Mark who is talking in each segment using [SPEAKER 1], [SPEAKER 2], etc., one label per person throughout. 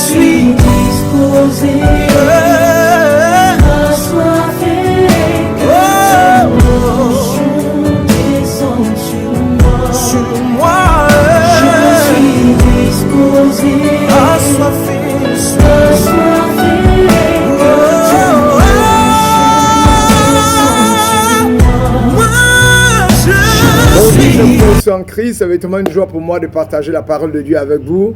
[SPEAKER 1] suis disposé assoiffé descend sur moi. Je suis disposé assoiffé.
[SPEAKER 2] En Christ, c'est vraiment une joie pour moi de partager la parole de Dieu avec vous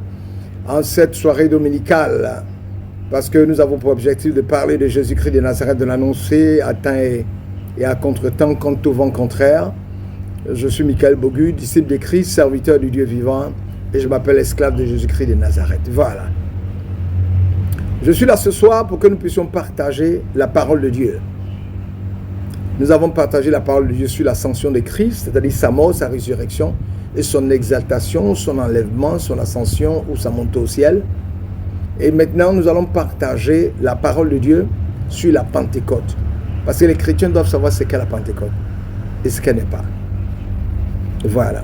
[SPEAKER 2] en cette soirée dominicale, parce que nous avons pour objectif de parler de Jésus-Christ de Nazareth, de l'annoncer à temps et à contre-temps, contre tout vent contraire. Je suis Michael Bogu, disciple de Christ, serviteur du Dieu vivant, et je m'appelle esclave de Jésus-Christ de Nazareth. Voilà. Je suis là ce soir pour que nous puissions partager la parole de Dieu. Nous avons partagé la parole de Dieu sur l'ascension de Christ, c'est-à-dire sa mort, sa résurrection, et son exaltation, son enlèvement, son ascension ou sa montée au ciel. Et maintenant, nous allons partager la parole de Dieu sur la Pentecôte. Parce que les chrétiens doivent savoir ce qu'est la Pentecôte et ce qu'elle n'est pas. Voilà.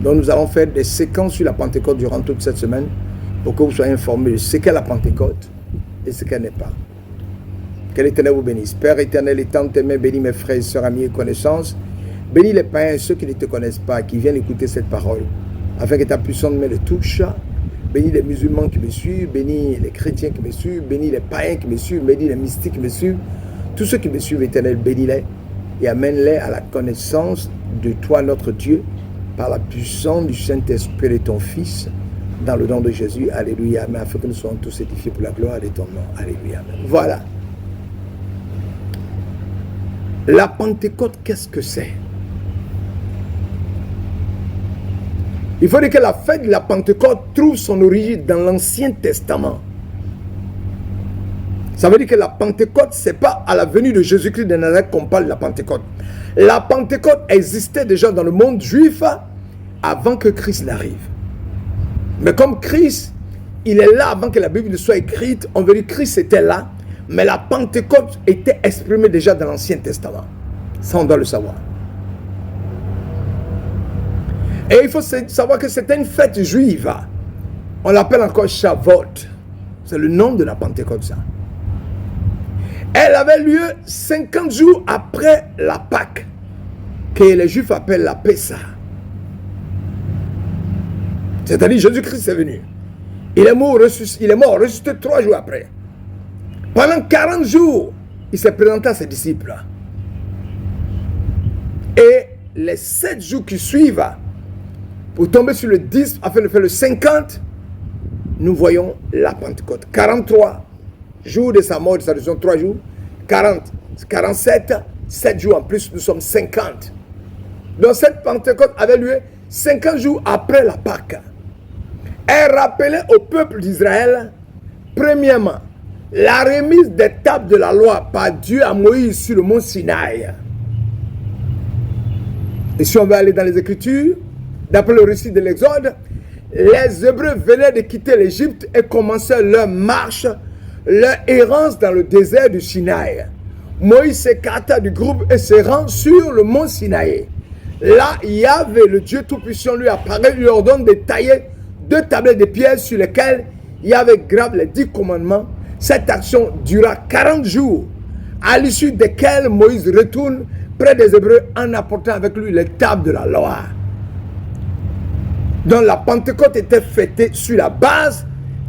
[SPEAKER 2] Donc nous allons faire des séquences sur la Pentecôte durant toute cette semaine pour que vous soyez informés de ce qu'est la Pentecôte et ce qu'elle n'est pas. Que l'Éternel vous bénisse. Père éternel et tant aimé, bénis mes frères et sœurs, amis et connaissances. Bénis les païens, ceux qui ne te connaissent pas, qui viennent écouter cette parole, afin que ta puissante main les touche. Bénis les musulmans qui me suivent, bénis les chrétiens qui me suivent, bénis les païens qui me suivent, bénis les mystiques qui me suivent. Tous ceux qui me suivent, éternel, bénis-les et amène-les à la connaissance de toi, notre Dieu, par la puissance du Saint-Esprit de ton Fils, dans le nom de Jésus. Alléluia. Amen. Afin que nous soyons tous édifiés pour la gloire de ton nom. Alléluia. Amen. Voilà. La Pentecôte, qu'est-ce que c'est? Il faut dire que la fête de la Pentecôte trouve son origine dans l'Ancien Testament. Ça veut dire que la Pentecôte, ce n'est pas à la venue de Jésus-Christ de Nazareth qu'on parle de la Pentecôte. La Pentecôte existait déjà dans le monde juif avant que Christ n'arrive. Mais comme Christ, il est là avant que la Bible soit écrite, on veut dire que Christ était là, mais la Pentecôte était exprimée déjà dans l'Ancien Testament. Ça, on doit le savoir. Et il faut savoir que c'était une fête juive. On l'appelle encore Shavuot. C'est le nom de la Pentecôte, ça. Elle avait lieu 50 jours après la Pâque, que les Juifs appellent la Pessa. C'est-à-dire Jésus-Christ est venu. Il est mort, ressuscité 3 jours après. Pendant 40 jours, il s'est présenté à ses disciples. Et les 7 jours qui suivent, pour tomber sur le 10, afin de faire le 50, nous voyons la Pentecôte. 43 jours de sa mort, de sa résurrection, 3 jours. 40, 47, 7 jours en plus, nous sommes 50. Donc cette Pentecôte avait lieu 50 jours après la Pâque. Elle rappelait au peuple d'Israël, premièrement, la remise des tables de la loi par Dieu à Moïse sur le mont Sinaï. Et si on veut aller dans les Écritures, d'après le récit de l'Exode, les Hébreux venaient de quitter l'Égypte et commençaient leur marche, leur errance dans le désert du Sinaï. Moïse s'écarta du groupe et se rend sur le mont Sinaï. Là, Yahvé, le Dieu Tout-Puissant, lui apparaît, lui ordonne de tailler 2 tablettes de pierre sur lesquelles Yahvé grave les 10 commandements. Cette action dura 40 jours, à l'issue desquels Moïse retourne près des Hébreux en apportant avec lui les tables de la loi. Donc la Pentecôte était fêtée sur la base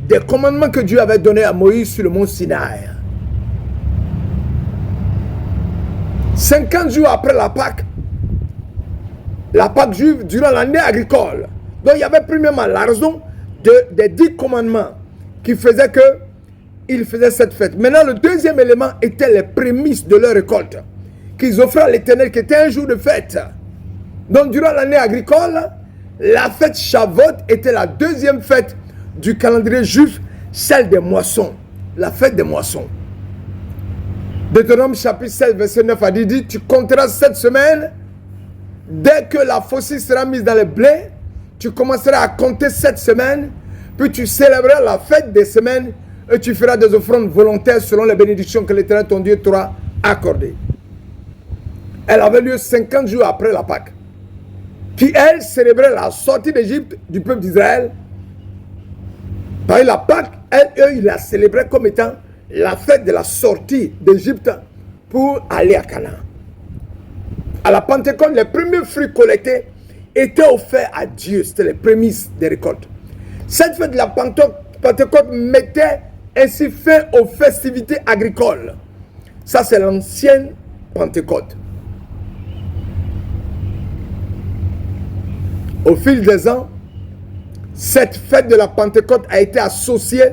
[SPEAKER 2] des commandements que Dieu avait donnés à Moïse sur le mont Sinaï. 50 jours après la Pâque juive durant l'année agricole. Donc il y avait premièrement la raison des 10 commandements qui faisaient que ils faisaient cette fête. Maintenant le deuxième élément était les prémices de leur récolte qu'ils offraient à l'Éternel, qui était un jour de fête. Donc durant l'année agricole, la fête Shavuot était la deuxième fête du calendrier juif, celle des moissons, la fête des moissons. Deutéronome chapitre 16 verset 9 a dit, tu compteras cette semaine, dès que la faucille sera mise dans le blé, tu commenceras à compter 7 semaines, puis tu célébreras la fête des semaines et tu feras des offrandes volontaires selon les bénédictions que l'Éternel ton Dieu t'aura accordées. Elle avait lieu 50 jours après la Pâque, qui elle célébrait la sortie d'Égypte du peuple d'Israël. Par la Pâque eux, ils la célébraient comme étant la fête de la sortie d'Égypte pour aller à Canaan. À la Pentecôte, les premiers fruits collectés étaient offerts à Dieu. C'était les prémices des récoltes. Cette fête de la Pentecôte mettait ainsi fin aux festivités agricoles. Ça, c'est l'ancienne Pentecôte. Au fil des ans, cette fête de la Pentecôte a été associée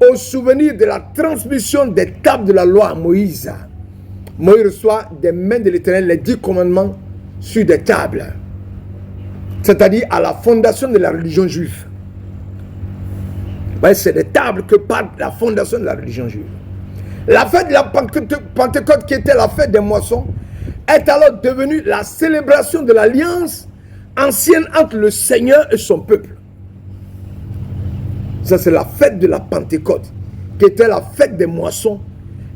[SPEAKER 2] au souvenir de la transmission des tables de la loi à Moïse. Moïse reçoit des mains de l'Éternel les 10 commandements sur des tables, c'est-à-dire à la fondation de la religion juive. C'est des tables que part la fondation de la religion juive. La fête de la Pentecôte, qui était la fête des moissons, est alors devenue la célébration de l'alliance ancienne entre le Seigneur et son peuple. Ça, c'est la fête de la Pentecôte, qui était la fête des moissons.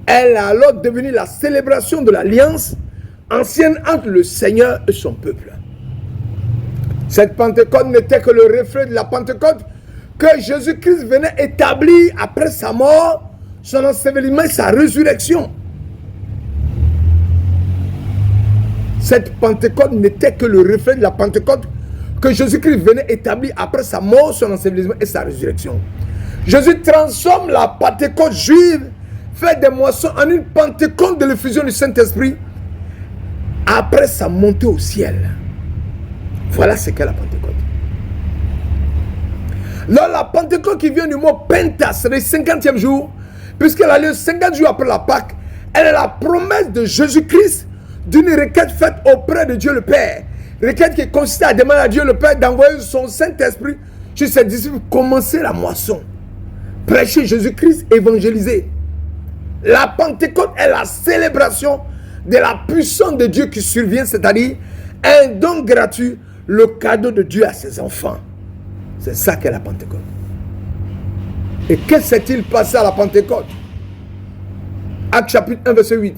[SPEAKER 2] Elle est alors devenue la célébration de l'alliance ancienne entre le Seigneur et son peuple. Cette Pentecôte n'était que le reflet de la Pentecôte que Jésus-Christ venait établir après sa mort, son ensevelissement et sa résurrection. Cette Pentecôte n'était que le reflet de la Pentecôte que Jésus-Christ venait établir après sa mort, son ensevelissement et sa résurrection. Jésus transforme la Pentecôte juive, fait des moissons, en une Pentecôte de l'effusion du Saint-Esprit après sa montée au ciel. Voilà ce qu'est la Pentecôte. Là, la Pentecôte qui vient du mot Penta, c'est le 50e jour, puisqu'elle a lieu 50 jours après la Pâque, elle est la promesse de Jésus-Christ d'une requête faite auprès de Dieu le Père. Requête qui consistait à demander à Dieu le Père d'envoyer son Saint-Esprit sur ses disciples, commencer la moisson, prêcher Jésus-Christ, évangéliser. La Pentecôte est la célébration de la puissance de Dieu qui survient, c'est-à-dire un don gratuit, le cadeau de Dieu à ses enfants. C'est ça qu'est la Pentecôte. Et qu'est-ce s'est-il passé à la Pentecôte? Actes chapitre 1, verset 8.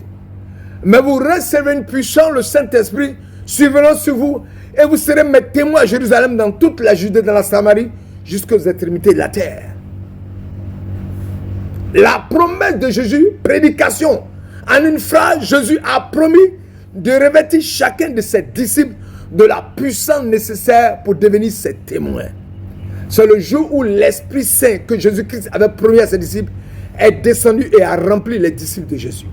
[SPEAKER 2] Mais vous recevrez une puissance, le Saint-Esprit, survenant sur vous, et vous serez mes témoins à Jérusalem, dans toute la Judée, dans la Samarie, jusqu'aux extrémités de la terre. La promesse de Jésus, prédication. En une phrase, Jésus a promis de revêtir chacun de ses disciples de la puissance nécessaire pour devenir ses témoins. C'est le jour où l'Esprit Saint que Jésus-Christ avait promis à ses disciples est descendu et a rempli les disciples de Jésus.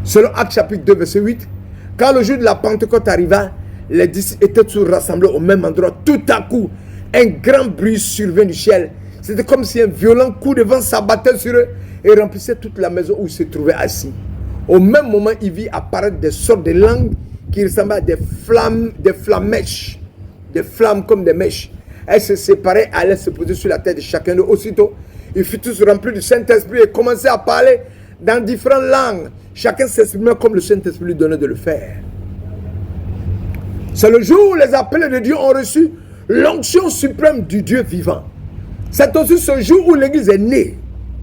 [SPEAKER 2] Selon Actes chapitre 2, verset 8, quand le jour de la Pentecôte arriva, les disciples étaient tous rassemblés au même endroit. Tout à coup, un grand bruit survint du ciel. C'était comme si un violent coup de vent s'abattait sur eux et remplissait toute la maison où ils se trouvaient assis. Au même moment, il vit apparaître des sortes de langues qui ressemblaient à des flammèches, des flammes comme des mèches. Elles se séparaient, allaient se poser sur la tête de chacun d'eux. Aussitôt, ils furent tous remplis du Saint-Esprit et commençaient à parler dans différentes langues. Chacun s'exprimait comme le Saint-Esprit lui donnait de le faire. C'est le jour où les appelés de Dieu ont reçu l'onction suprême du Dieu vivant. C'est aussi ce jour où l'Église est née.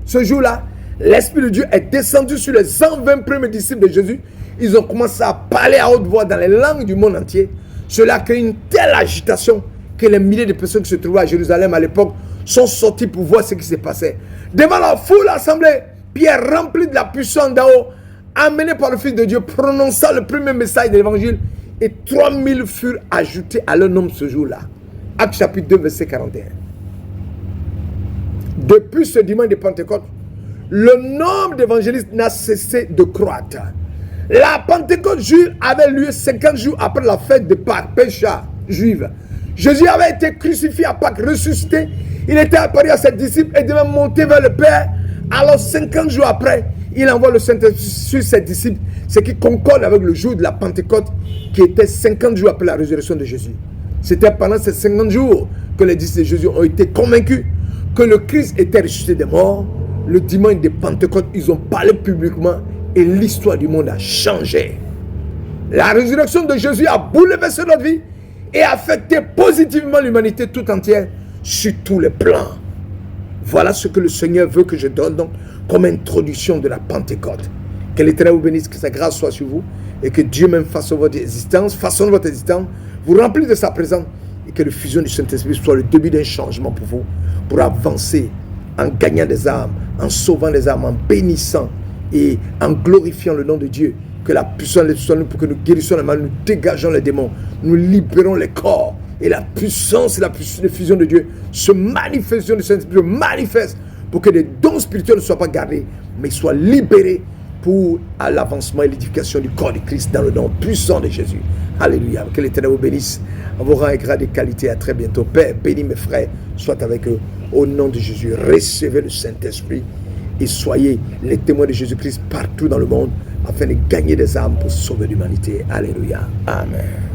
[SPEAKER 2] Ce jour-là, l'Esprit de Dieu est descendu sur les 120 premiers disciples de Jésus. Ils ont commencé à parler à haute voix dans les langues du monde entier. Cela a créé une telle agitation que les milliers de personnes qui se trouvaient à Jérusalem à l'époque sont sorties pour voir ce qui se passait. Devant la foule assemblée, Pierre, rempli de la puissance d'en haut, amené par le Fils de Dieu, prononça le premier message de l'Évangile, et 3000 furent ajoutés à leur nombre ce jour-là. Actes chapitre 2, verset 41. Depuis ce dimanche de Pentecôte, le nombre d'évangélistes n'a cessé de croître. La Pentecôte juive avait lieu 50 jours après la fête de Pâques, Pécha juive. Jésus avait été crucifié à Pâques, ressuscité. Il était apparu à ses disciples et devait monter vers le Père. Alors 50 jours après, il envoie le Saint-Esprit sur ses disciples, ce qui concorde avec le jour de la Pentecôte, qui était 50 jours après la résurrection de Jésus. C'était pendant ces 50 jours que les disciples de Jésus ont été convaincus que le Christ était ressuscité des morts. Le dimanche de Pentecôte, ils ont parlé publiquement et l'histoire du monde a changé. La résurrection de Jésus a bouleversé notre vie et affecté positivement l'humanité tout entière sur tous les plans. Voilà ce que le Seigneur veut que je donne donc comme introduction de la Pentecôte. Que l'Éternel vous bénisse, que sa grâce soit sur vous et que Dieu même façonne votre existence, vous remplisse de sa présence et que le fusion du Saint-Esprit soit le début d'un changement pour vous, pour avancer en gagnant des âmes, en sauvant des âmes, en bénissant et en glorifiant le nom de Dieu. Que la puissance soit nous pour que nous guérissions les malades, nous dégageons les démons, nous libérons les corps. Et la puissance et la fusion de Dieu se manifeste, le Saint-Esprit manifeste pour que les dons spirituels ne soient pas gardés, mais soient libérés pour l'avancement et l'édification du corps de Christ dans le nom puissant de Jésus. Alléluia. Que l'Éternel vous bénisse en vous rend grâce et qualité. À très bientôt. Père, bénis mes frères, soit avec eux. Au nom de Jésus, recevez le Saint-Esprit et soyez les témoins de Jésus-Christ partout dans le monde afin de gagner des âmes pour sauver l'humanité. Alléluia. Amen.